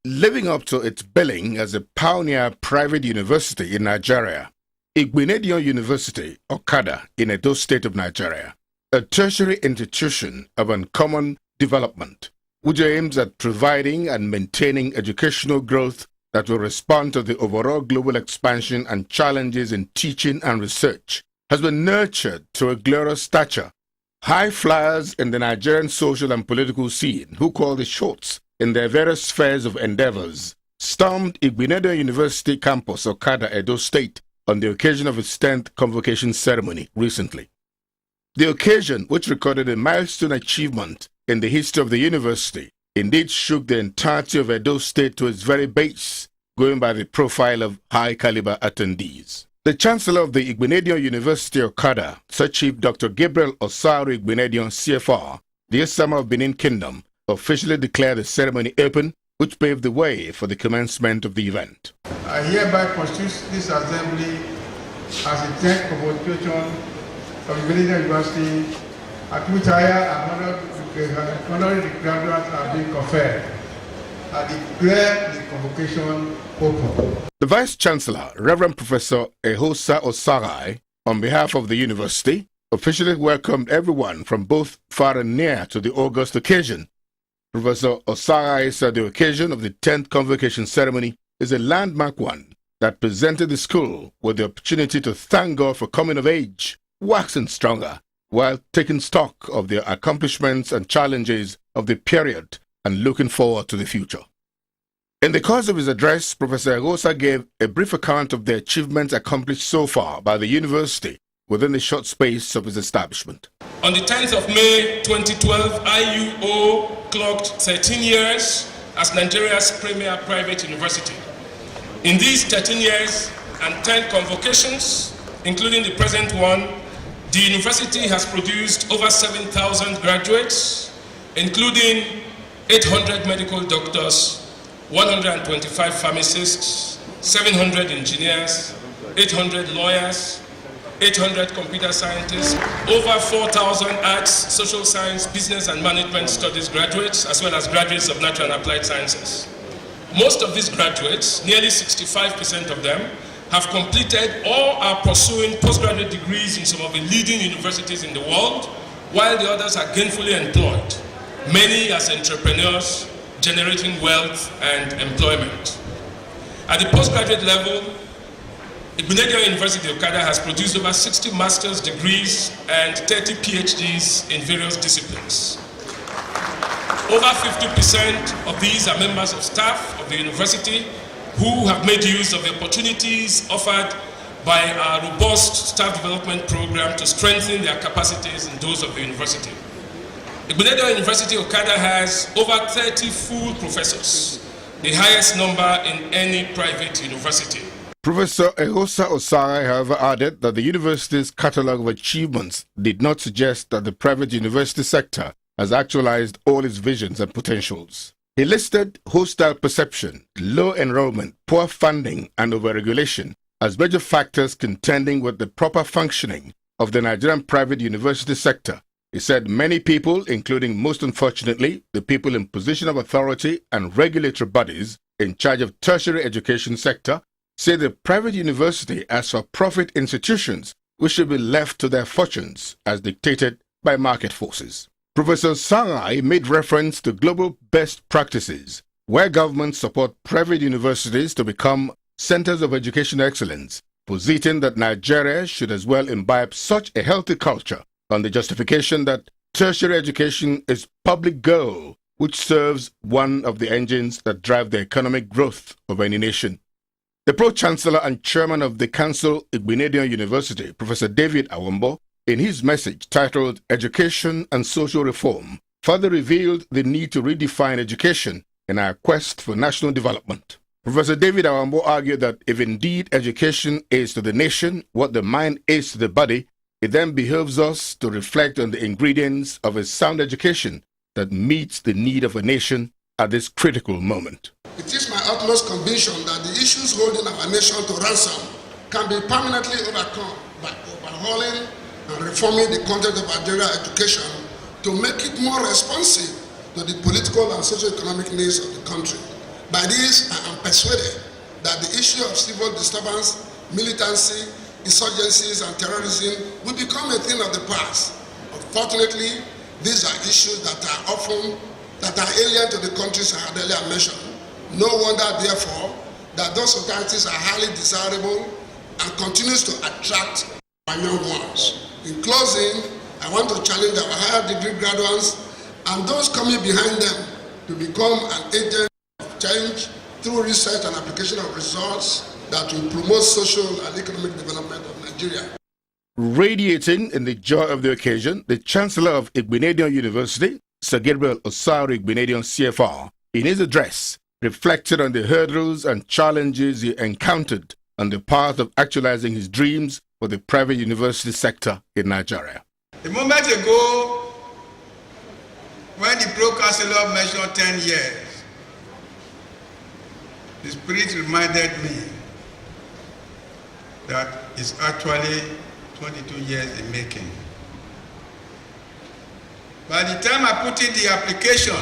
living up to its billing as a pioneer private university in Nigeria. Igbiniedior University, Okada, in Edo State of Nigeria, a tertiary institution of uncommon development, which aims at providing and maintaining educational growth that will respond to the overall global expansion and challenges in teaching and research, has been nurtured to a glorious stature. High flyers in the Nigerian social and political scene, who call the shots in their various spheres of endeavors, stormed Igbiniedior University campus, Okada, Edo State, on the occasion of its 10th convocation ceremony recently. The occasion, which recorded a milestone achievement in the history of the university, indeed shook the entirety of Edo State to its very base, going by the profile of high-caliber attendees. The Chancellor of the Igbiniedior University, Okada, Sir Chief Dr. Gabriel Osaru Igbiniedior, CFR, the Osama of Benin Kingdom, officially declared the ceremony open, which paved the way for the commencement of the event. I hereby constitute this assembly as the 10th convocation of Igbiniedior University, at which I and honorary graduates are being conferred. I declare the convocation open. The Vice-Chancellor, Reverend Professor Ehosa Osarai, on behalf of the university, officially welcomed everyone from both far and near to the august occasion. Professor Osarai said the occasion of the 10th convocation ceremony is a landmark one that presented the school with the opportunity to thank God for coming of age, waxing stronger, while taking stock of their accomplishments and challenges of the period and looking forward to the future. In the course of his address, Professor Ehosa gave a brief account of the achievements accomplished so far by the university within the short space of its establishment. On the 10th of May 2012, IUO clocked 13 years as Nigeria's premier private university. In these 13 years and 10 convocations, including the present one, the university has produced over 7,000 graduates, including 800 medical doctors, 125 pharmacists, 700 engineers, 800 lawyers, 800 computer scientists, over 4,000 arts, social science, business and management studies graduates, as well as graduates of natural and applied sciences. Most of these graduates, nearly 65% of them, have completed or are pursuing postgraduate degrees in some of the leading universities in the world, while the others are gainfully employed, many as entrepreneurs, generating wealth and employment. At the postgraduate level, Igbiniedior University Okada has produced over 60 master's degrees and 30 PhDs in various disciplines. Over 50% of these are members of staff of the university who have made use of the opportunities offered by our robust staff development program to strengthen their capacities in those of the university. Igbiniedior University Okada has over 30 full professors, the highest number in any private university. Professor Ehosa Osarai, however, added that the university's catalogue of achievements did not suggest that the private university sector has actualized all its visions and potentials. He listed hostile perception, low enrollment, poor funding, and overregulation as major factors contending with the proper functioning of the Nigerian private university sector. He said many people, including most unfortunately the people in position of authority and regulatory bodies in charge of tertiary education sector, say the private university as for profit institutions which should be left to their fortunes as dictated by market forces. Professor Sarai made reference to global best practices where governments support private universities to become centers of education excellence, positing that Nigeria should as well imbibe such a healthy culture on the justification that tertiary education is public goal which serves one of the engines that drive the economic growth of any nation. The Pro-Chancellor and Chairman of the Council, Igbiniedior University, Professor David Awombo, in his message titled Education and Social Reform, further revealed the need to redefine education in our quest for national development. Professor David Awombo argued that if indeed education is to the nation what the mind is to the body, it then behoves us to reflect on the ingredients of a sound education that meets the need of a nation at this critical moment. It is my utmost conviction that the issues holding our nation to ransom can be permanently overcome by overhauling and reforming the content of Nigerian education to make it more responsive to the political and socio-economic needs of the country. By this, I am persuaded that the issue of civil disturbance, militancy, insurgencies, and terrorism will become a thing of the past. Unfortunately, these are issues that are alien to the countries I had earlier mentioned. No wonder, therefore, that those societies are highly desirable and continues to attract our young ones. In closing, I want to challenge our higher degree graduates and those coming behind them to become an agent of change through research and application of results that will promote social and economic development of Nigeria. Radiating in the joy of the occasion, the Chancellor of Igbiniedior University, Sir Gabriel Osaro Igbiniedior CFR, in his address, reflected on the hurdles and challenges he encountered on the path of actualizing his dreams for the private university sector in Nigeria. A moment ago, when the Pro-Chancellor mentioned 10 years, the Spirit reminded me that it's actually 22 years in making. By the time I put in the application,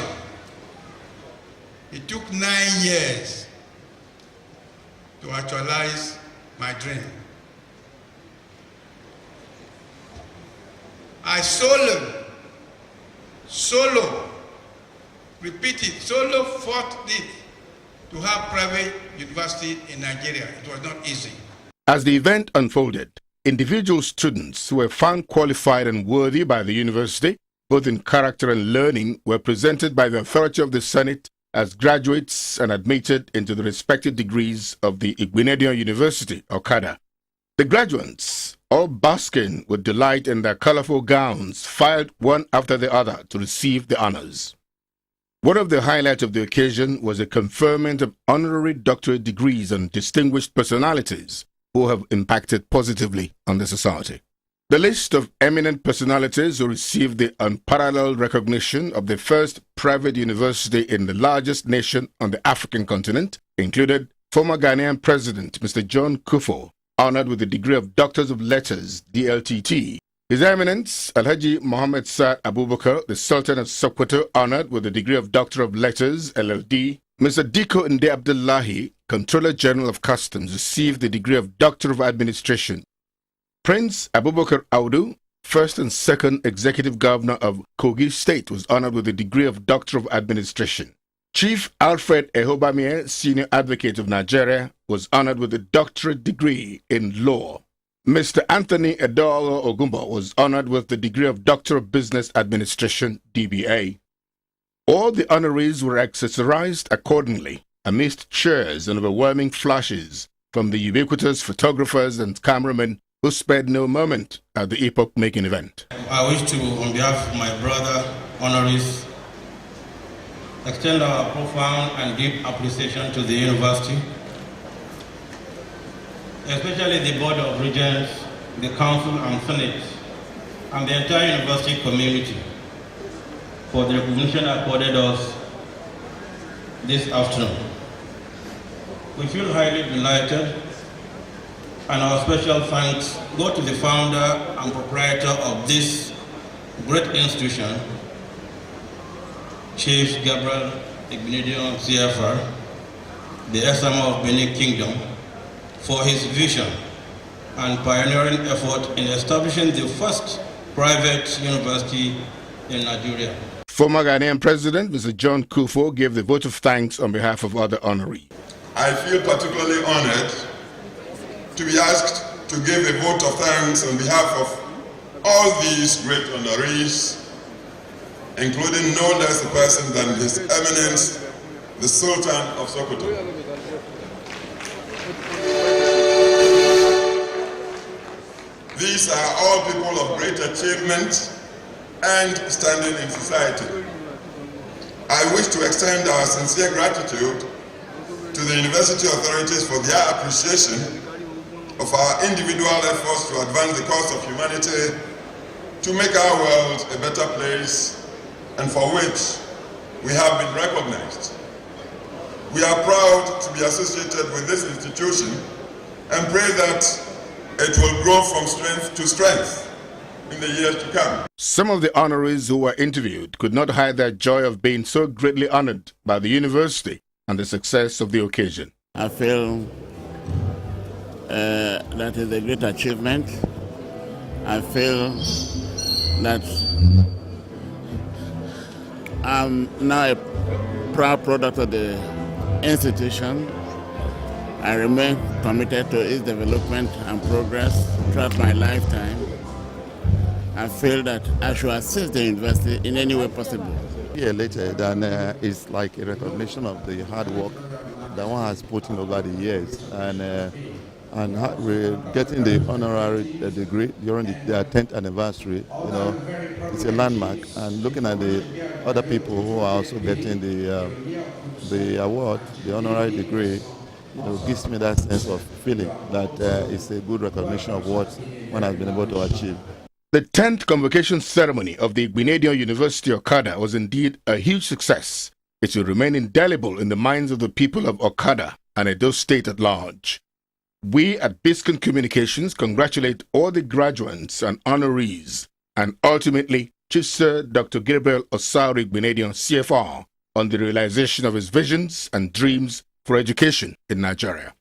it took 9 years to actualize my dream. I solo fought it to have private university in Nigeria. It was not easy. As the event unfolded, individual students who were found qualified and worthy by the university, both in character and learning, were presented by the authority of the Senate as graduates and admitted into the respective degrees of the Igbiniedior University, Okada. The graduates, all basking with delight in their colorful gowns, filed one after the other to receive the honors. One of the highlights of the occasion was a conferment of honorary doctorate degrees on distinguished personalities who have impacted positively on the society. The list of eminent personalities who received the unparalleled recognition of the first private university in the largest nation on the African continent included former Ghanaian President Mr. John Kufuor, honored with the degree of Doctors of Letters, DLTT. His Eminence, Alhaji Mohammed Saad Abubakar, the Sultan of Sokoto, honored with the degree of Doctor of Letters, LLD. Mr. Diko Nde Abdullahi, Controller General of Customs, received the degree of Doctor of Administration. Prince Abubakar Audu, first and second Executive Governor of Kogi State, was honored with the degree of Doctor of Administration. Chief Alfred Ehobamie, Senior Advocate of Nigeria, was honored with a doctorate degree in law. Mr. Anthony Edoalo Ogumbo was honored with the degree of Doctor of Business Administration, DBA. All the honorees were accessorized accordingly, amidst cheers and overwhelming flashes from the ubiquitous photographers and cameramen who spared no moment at the epoch-making event. I wish to, on behalf of my brother, honorees, extend our profound and deep appreciation to the university, especially the Board of Regents, the Council and Senate, and the entire university community for the recognition accorded us this afternoon. We feel highly delighted, and our special thanks go to the founder and proprietor of this great institution, Chief Gabriel Igbiniedior CFR, the SMO of Benin Kingdom, for his vision and pioneering effort in establishing the first private university in Nigeria. Former Ghanaian President Mr. John Kufuor gave the vote of thanks on behalf of other honorees. I feel particularly honored to be asked to give a vote of thanks on behalf of all these great honorees, including no less a person than His Eminence, the Sultan of Sokoto. These are all people of great achievement and standing in society. I wish to extend our sincere gratitude to the university authorities for their appreciation of our individual efforts to advance the cause of humanity, to make our world a better place, and for which we have been recognized. We are proud to be associated with this institution and pray that it will grow from strength to strength in the years to come. Some of the honorees who were interviewed could not hide their joy of being so greatly honored by the university and the success of the occasion. I feel that is a great achievement. I feel that I'm now a proud product of the institution. I remain committed to its development and progress throughout my lifetime. I feel that I should assist the university in any way possible. Here later, then it's like a recognition of the hard work that one has put in over the years, and we're getting the honorary degree during their 10th anniversary. You know, it's a landmark. And looking at the other people who are also getting the award, the honorary degree, you know, gives me that sense of feeling that it's a good recognition of what one has been able to achieve. The 10th convocation ceremony of the Igbiniedior University Okada was indeed a huge success. It will remain indelible in the minds of the people of Okada and Edo State at large. We at Biscon Communications congratulate all the graduates and honorees, and ultimately Chief Sir Dr. Gabriel Osari Igbiniedior, CFR, on the realization of his visions and dreams for education in Nigeria.